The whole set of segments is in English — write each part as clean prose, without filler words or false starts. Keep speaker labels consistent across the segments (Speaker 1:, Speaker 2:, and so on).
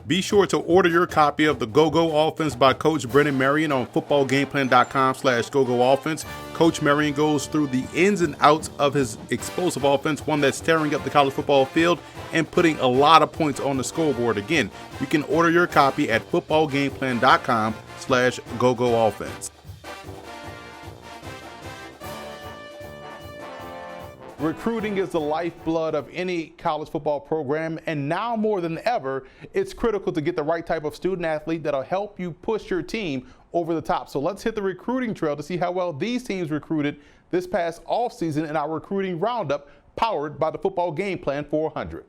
Speaker 1: Be sure to order your copy of the Go-Go Offense by Coach Brennan Marion on footballgameplan.com/GoGoOffense. Coach Marion goes through the ins and outs of his explosive offense, one that's tearing up the college football field and putting a lot of points on the scoreboard. Again, you can order your copy at footballgameplan.com/GoGoOffense. Recruiting is the lifeblood of any college football program, and now more than ever, it's critical to get the right type of student athlete that'll help you push your team over the top. So let's hit the recruiting trail to see how well these teams recruited this past offseason in our recruiting roundup, powered by the Football Game Plan 400.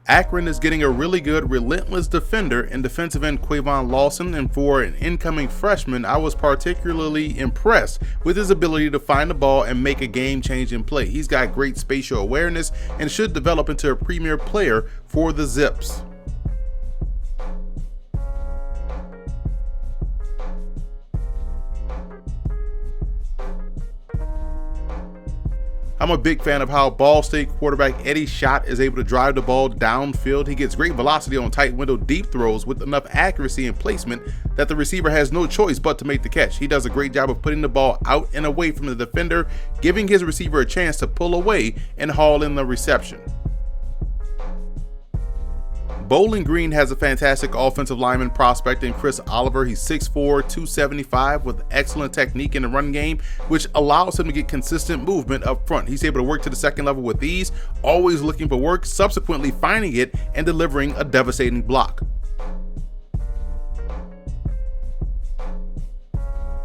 Speaker 1: Akron is getting a really good, relentless defender in defensive end Lawson, and for an incoming freshman, I was particularly impressed with his ability to find the ball and make a game-changing play. He's got great spatial awareness and should develop into a premier player for the Zips. I'm a big fan of how Ball State quarterback Eddie Schott is able to drive the ball downfield. He gets great velocity on tight window deep throws with enough accuracy and placement that the receiver has no choice but to make the catch. He does a great job of putting the ball out and away from the defender, giving his receiver a chance to pull away and haul in the reception. Bowling Green has a fantastic offensive lineman prospect in Chris Oliver. He's 6'4", 275 with excellent technique in the run game, which allows him to get consistent movement up front. He's able to work to the second level with ease, always looking for work, subsequently finding it and delivering a devastating block.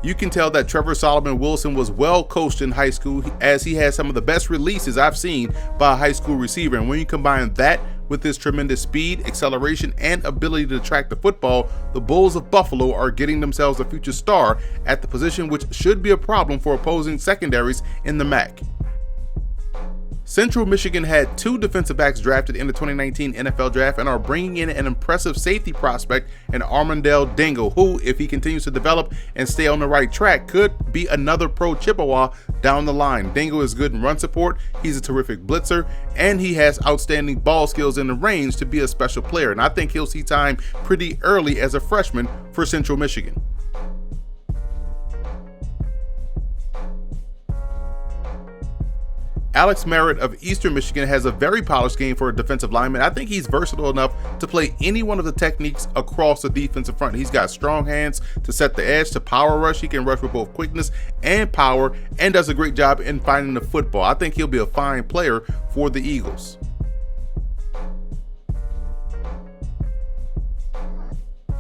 Speaker 1: You can tell that Trevor Solomon Wilson was well coached in high school, as he has some of the best releases I've seen by a high school receiver. And when you combine that with his tremendous speed, acceleration, and ability to track the football, the Bulls of Buffalo are getting themselves a future star at the position, which should be a problem for opposing secondaries in the MAC. Central Michigan had 2 defensive backs drafted in the 2019 NFL Draft and are bringing in an impressive safety prospect in Armand Del Gideon, who, if he continues to develop and stay on the right track, could be another pro Chippewa down the line. Dingo is good in run support, he's a terrific blitzer, and he has outstanding ball skills in the range to be a special player, and I think he'll see time pretty early as a freshman for Central Michigan. Alex Merritt of Eastern Michigan has a very polished game for a defensive lineman. I think he's versatile enough to play any one of the techniques across the defensive front. He's got strong hands to set the edge, to power rush. He can rush with both quickness and power, and does a great job in finding the football. I think he'll be a fine player for the Eagles.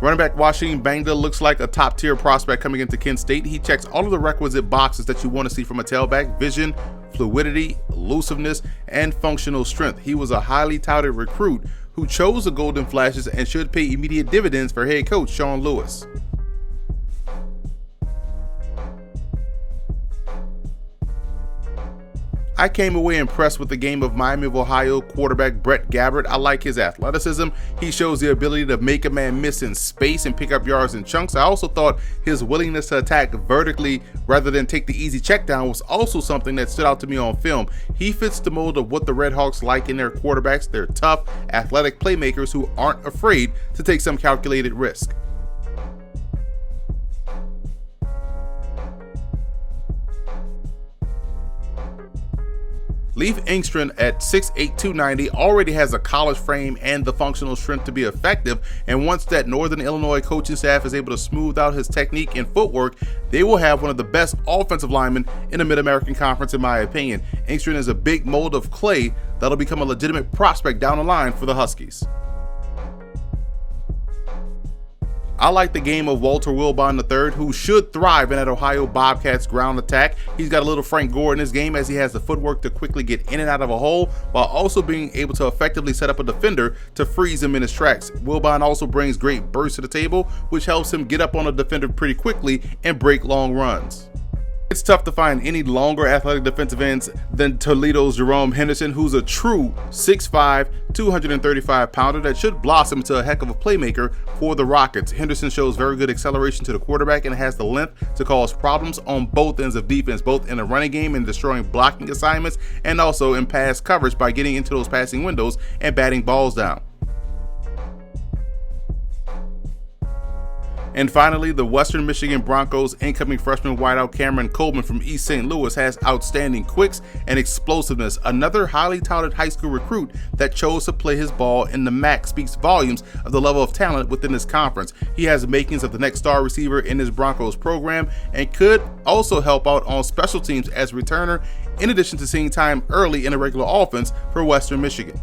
Speaker 1: Running back Washington Banga looks like a top-tier prospect coming into Kent State. He checks all of the requisite boxes that you want to see from a tailback: vision, fluidity, elusiveness, and functional strength. He was a highly touted recruit who chose the Golden Flashes and should pay immediate dividends for head coach Sean Lewis. I came away impressed with the game of Miami of Ohio quarterback Brett Gabbard. I like his athleticism. He shows the ability to make a man miss in space and pick up yards in chunks. I also thought his willingness to attack vertically rather than take the easy check down was also something that stood out to me on film. He fits the mold of what the Red Hawks like in their quarterbacks. They're tough, athletic playmakers who aren't afraid to take some calculated risk. Leif Engstrand at 6'8", 290 already has a college frame and the functional strength to be effective, and once that Northern Illinois coaching staff is able to smooth out his technique and footwork, they will have one of the best offensive linemen in the Mid-American Conference, in my opinion. Engstrand is a big mold of clay that'll become a legitimate prospect down the line for the Huskies. I like the game of Walter Wilbon III, who should thrive in that Ohio Bobcats ground attack. He's got a little Frank Gore in his game, as he has the footwork to quickly get in and out of a hole, while also being able to effectively set up a defender to freeze him in his tracks. Wilbon also brings great burst to the table, which helps him get up on a defender pretty quickly and break long runs. It's tough to find any longer athletic defensive ends than Toledo's Jerome Henderson, who's a true 6'5", 235-pounder that should blossom into a heck of a playmaker for the Rockets. Henderson shows very good acceleration to the quarterback and has the length to cause problems on both ends of defense, both in the running game and destroying blocking assignments, and also in pass coverage by getting into those passing windows and batting balls down. And finally, the Western Michigan Broncos incoming freshman wideout Cameron Coleman from East St. Louis has outstanding quicks and explosiveness. Another highly touted high school recruit that chose to play his ball in the MAC speaks volumes of the level of talent within this conference. He has the makings of the next star receiver in his Broncos program and could also help out on special teams as a returner, in addition to seeing time early in a regular offense for Western Michigan.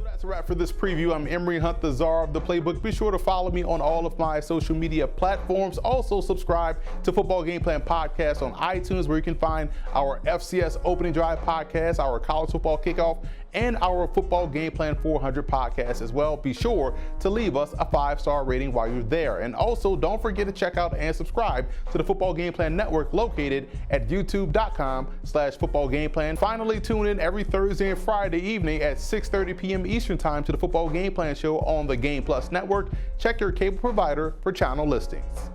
Speaker 1: That's a wrap for this preview. I'm Emory Hunt, the czar of the playbook. Be sure to follow me on all of my social media platforms. Also subscribe to Football Game Plan Podcast on iTunes, where you can find our FCS Opening Drive podcast, our College Football Kickoff, and our Football Game Plan 400 podcast as well. Be sure to leave us a 5-star rating while you're there. And also, don't forget to check out and subscribe to the Football Game Plan Network located at youtube.com/footballgameplan. Finally, tune in every Thursday and Friday evening at 6:30 p.m. Eastern Time to the Football Game Plan show on the Game Plus Network. Check your cable provider for channel listings.